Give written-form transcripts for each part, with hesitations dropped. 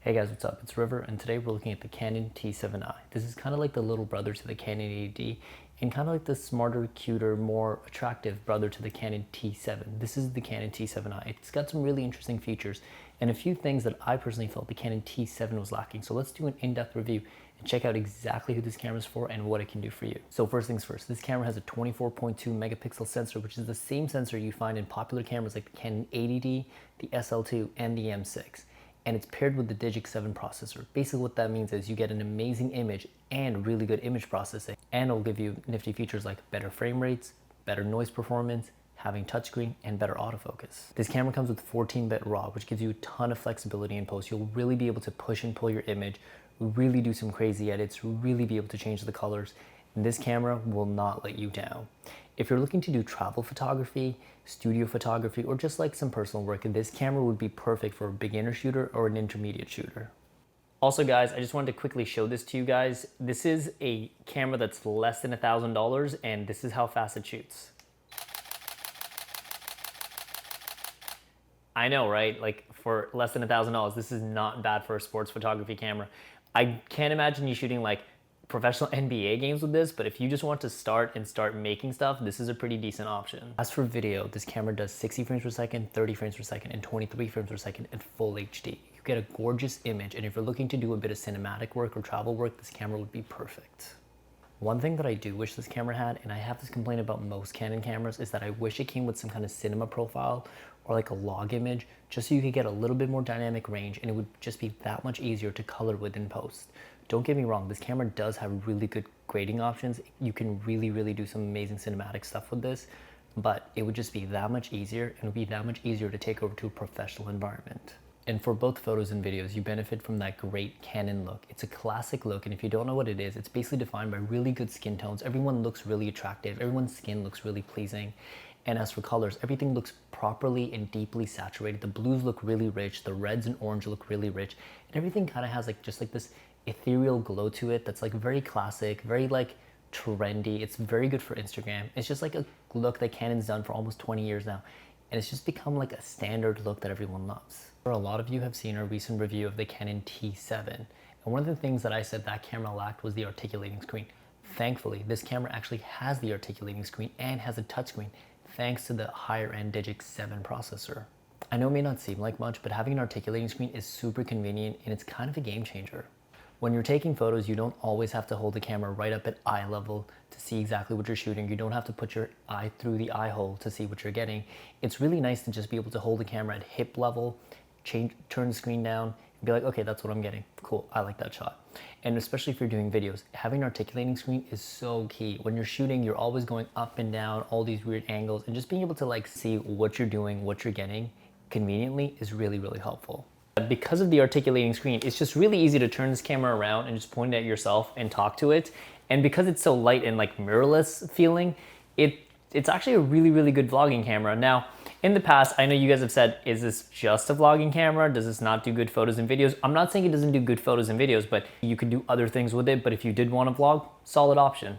Hey guys, what's up? It's River, and today we're looking at the Canon T7i. This is kind of like the little brother to the Canon 80D, and kind of like the smarter, cuter, more attractive brother to the Canon T7. This is the Canon T7i. It's got some really interesting features, and a few things that I personally felt the Canon T7 was lacking. So let's do an in-depth review and check out exactly who this camera is for and what it can do for you. So first things first, this camera has a 24.2 megapixel sensor, which is the same sensor you find in popular cameras like the Canon 80D, the SL2, and the M6. And it's paired with the Digic 7 processor. Basically what that means is you get an amazing image and really good image processing, and it'll give you nifty features like better frame rates, better noise performance, having touchscreen, and better autofocus. This camera comes with 14-bit RAW, which gives you a ton of flexibility in post. You'll really be able to push and pull your image, really do some crazy edits, really be able to change the colors. And this camera will not let you down. If you're looking to do travel photography, studio photography, or just like some personal work, this camera would be perfect for a beginner shooter or an intermediate shooter. Also guys, I just wanted to quickly show this to you guys. This is a camera that's less than $1,000, and this is how fast it shoots. I know, right? Like for less than $1,000, this is not bad for a sports photography camera. I can't imagine you shooting like professional NBA games with this, but if you just want to start making stuff, this is a pretty decent option. As for video, this camera does 60 frames per second, 30 frames per second, and 23 frames per second at full HD. You get a gorgeous image, and if you're looking to do a bit of cinematic work or travel work, this camera would be perfect. One thing that I do wish this camera had, and I have this complaint about most Canon cameras, is that I wish it came with some kind of cinema profile or like a log image, just so you could get a little bit more dynamic range, and it would just be that much easier to color with in post. Don't get me wrong, this camera does have really good grading options. You can really do some amazing cinematic stuff with this, but it would just be that much easier, and it would be that much easier to take over to a professional environment. And for both photos and videos, you benefit from that great Canon look. It's a classic look, and if you don't know what it is, it's basically defined by really good skin tones. Everyone looks really attractive. Everyone's skin looks really pleasing. And as for colors, everything looks properly and deeply saturated. The blues look really rich. The reds and orange look really rich. And everything kind of has like just like this ethereal glow to it that's like very classic, very like trendy. It's very good for Instagram. It's just like a look that Canon's done for almost 20 years now. And it's just become like a standard look that everyone loves. A lot of you have seen our recent review of the Canon T7. And one of the things that I said that camera lacked was the articulating screen. Thankfully, this camera actually has the articulating screen and has a touchscreen, thanks to the higher end Digic 7 processor. I know it may not seem like much, but having an articulating screen is super convenient, and it's kind of a game changer. When you're taking photos, you don't always have to hold the camera right up at eye level to see exactly what you're shooting. You don't have to put your eye through the eye hole to see what you're getting. It's really nice to just be able to hold the camera at hip level, turn the screen down, and be like, okay, that's what I'm getting. Cool, I like that shot. And especially if you're doing videos, having an articulating screen is so key. When you're shooting, you're always going up and down, all these weird angles, and just being able to like see what you're doing, what you're getting conveniently is really helpful. Because of the articulating screen, it's just really easy to turn this camera around and just point it at yourself and talk to it. And because it's so light and like mirrorless feeling, it's actually a really good vlogging camera. Now, in the past, I know you guys have said, is this just a vlogging camera? Does this not do good photos and videos? I'm not saying it doesn't do good photos and videos, but you could do other things with it. But if you did want to vlog, solid option.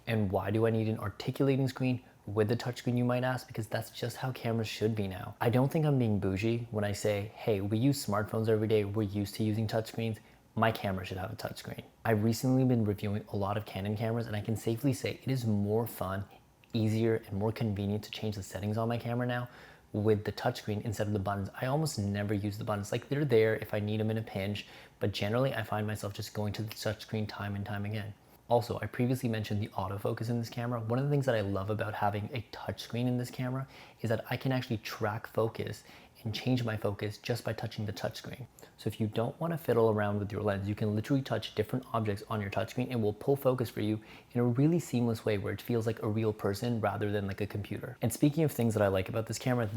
And why do I need an articulating screen with the touchscreen, you might ask? Because that's just how cameras should be now. I don't think I'm being bougie when I say, hey, we use smartphones every day. We're used to using touchscreens. My camera should have a touchscreen. I've recently been reviewing a lot of Canon cameras, and I can safely say it is more fun, easier, and more convenient to change the settings on my camera now with the touchscreen instead of the buttons. I almost never use the buttons. Like, they're there if I need them in a pinch, but generally I find myself just going to the touchscreen time and time again. Also, I previously mentioned the autofocus in this camera. One of the things that I love about having a touchscreen in this camera is that I can actually track focus and change my focus just by touching the touchscreen. So if you don't want to fiddle around with your lens, you can literally touch different objects on your touchscreen and it will pull focus for you in a really seamless way where it feels like a real person rather than like a computer. And speaking of things that I like about this camera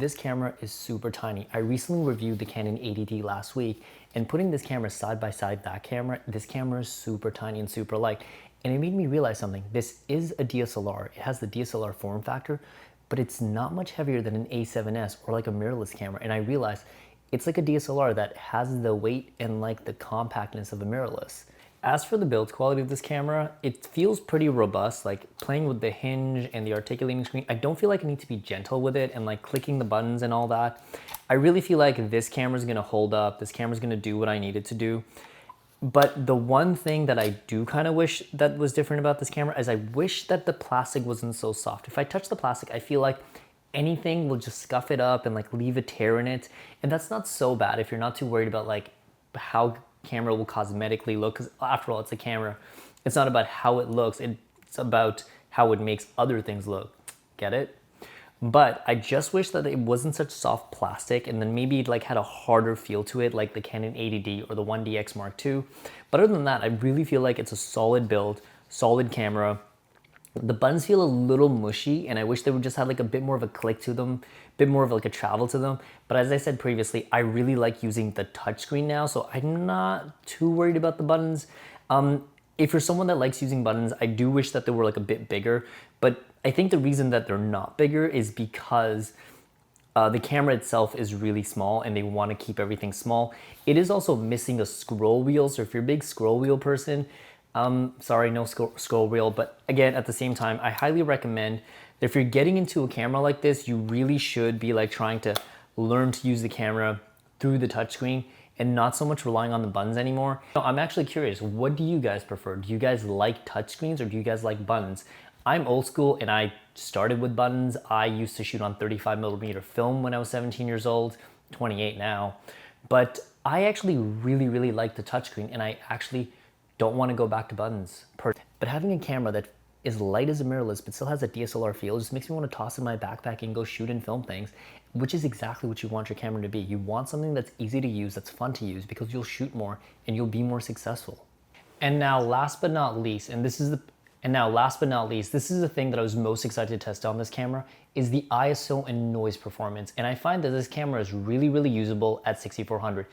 is super tiny. I recently reviewed the Canon 80D last week, and putting this camera side by side that camera, this camera is super tiny and super light. And it made me realize something. This is a DSLR. It has the DSLR form factor, but it's not much heavier than an A7S or like a mirrorless camera. And I realized it's like a DSLR that has the weight and like the compactness of a mirrorless. As for the build quality of this camera, it feels pretty robust. Like playing with the hinge and the articulating screen, I don't feel like I need to be gentle with it and like clicking the buttons and all that. I really feel like this camera is gonna hold up. This camera is gonna do what I need it to do. But the one thing that I do kind of wish that was different about this camera is I wish that the plastic wasn't so soft. If I touch the plastic, I feel like anything will just scuff it up and like leave a tear in it. And that's not so bad if you're not too worried about like how camera will cosmetically look, because after all, it's a camera. It's not about how it looks, it's about how it makes other things look. Get it? But I just wish that it wasn't such soft plastic, and then maybe it like had a harder feel to it, like the Canon 80D or the 1DX Mark II. But other than that, I really feel like it's a solid build, solid camera. The buttons feel a little mushy, and I wish they would just have like a bit more of a click to them, a bit more of like a travel to them. But as I said previously, I really like using the touchscreen now, so I'm not too worried about the buttons. If you're someone that likes using buttons, I do wish that they were like a bit bigger, but I think the reason that they're not bigger is because the camera itself is really small and they want to keep everything small. It is also missing a scroll wheel, so if you're a big scroll wheel person, sorry, no scroll wheel, but again, at the same time, I highly recommend that if you're getting into a camera like this, you really should be like trying to learn to use the camera through the touchscreen and not so much relying on the buttons anymore. I'm actually curious, what do you guys prefer? Do you guys like touchscreens or do you guys like buttons? I'm old school and I started with buttons. I used to shoot on 35mm film when I was 17 years old, 28 now. But I actually really like the touchscreen, and I actually don't want to go back to buttons. But having a camera that is light as a mirrorless but still has a DSLR feel just makes me want to toss in my backpack and go shoot and film things, which is exactly what you want your camera to be. You want something that's easy to use, that's fun to use, because you'll shoot more and you'll be more successful. And now last but not least, this is the thing that I was most excited to test on this camera, is the ISO and noise performance. And I find that this camera is really usable at 6400.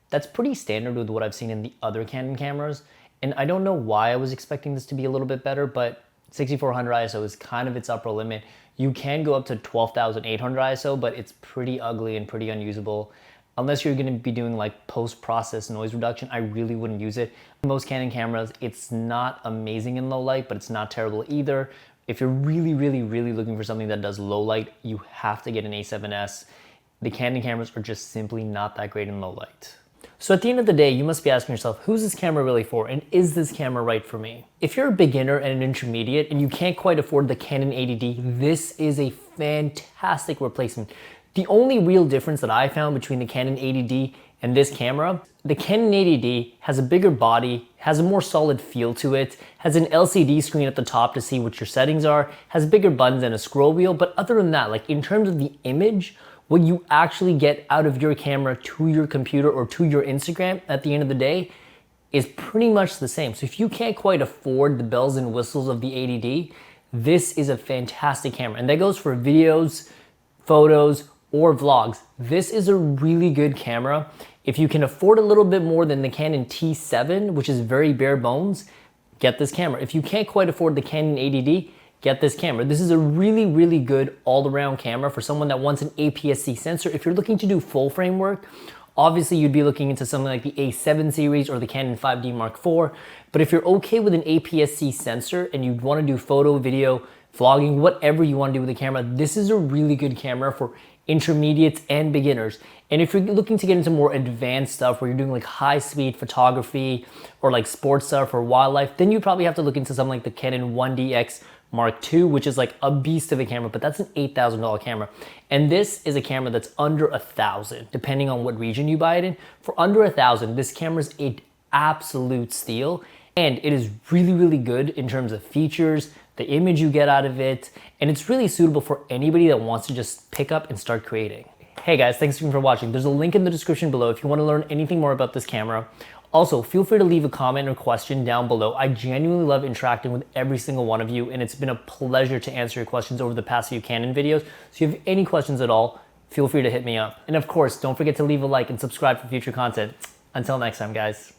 That's pretty standard with what I've seen in the other Canon cameras. And I don't know why I was expecting this to be a little bit better, but 6400 ISO is kind of its upper limit. You can go up to 12,800 ISO, but it's pretty ugly and pretty unusable. Unless you're gonna be doing like post-process noise reduction, I really wouldn't use it. Most Canon cameras, it's not amazing in low light, but it's not terrible either. If you're really looking for something that does low light, you have to get an A7S. The Canon cameras are just simply not that great in low light. So at the end of the day, you must be asking yourself, who's this camera really for, and is this camera right for me? If you're a beginner and an intermediate and you can't quite afford the Canon 80D, this is a fantastic replacement. The only real difference that I found between the Canon 80D and this camera, the Canon 80D has a bigger body, has a more solid feel to it, has an LCD screen at the top to see what your settings are, has bigger buttons and a scroll wheel, but other than that, like in terms of the image, what you actually get out of your camera to your computer or to your Instagram at the end of the day is pretty much the same. So if you can't quite afford the bells and whistles of the 80D, this is a fantastic camera. And that goes for videos, photos, or vlogs. This is a really good camera. If you can afford a little bit more than the Canon T7, which is very bare bones, get this camera. If you can't quite afford the Canon 80D, get this camera. This is a really good all-around camera for someone that wants an APS-C sensor. If you're looking to do full frame work, obviously you'd be looking into something like the A7 series or the Canon 5D Mark IV. But if you're okay with an APS-C sensor and you want to do photo, video, vlogging, whatever you want to do with the camera, this is a really good camera for intermediates and beginners. And if you're looking to get into more advanced stuff where you're doing like high-speed photography or like sports stuff or wildlife, then you probably have to look into something like the Canon 1DX Mark II, which is like a beast of a camera, but that's an $8,000 camera. And this is a camera that's under $1,000, depending on what region you buy it in. For under $1,000, this camera is an absolute steal. And it is really good in terms of features, the image you get out of it, and it's really suitable for anybody that wants to just pick up and start creating. Hey guys, thanks again for watching. There's a link in the description below if you want to learn anything more about this camera. Also, feel free to leave a comment or question down below. I genuinely love interacting with every single one of you, and it's been a pleasure to answer your questions over the past few Canon videos. So if you have any questions at all, feel free to hit me up. And of course, don't forget to leave a like and subscribe for future content. Until next time, guys.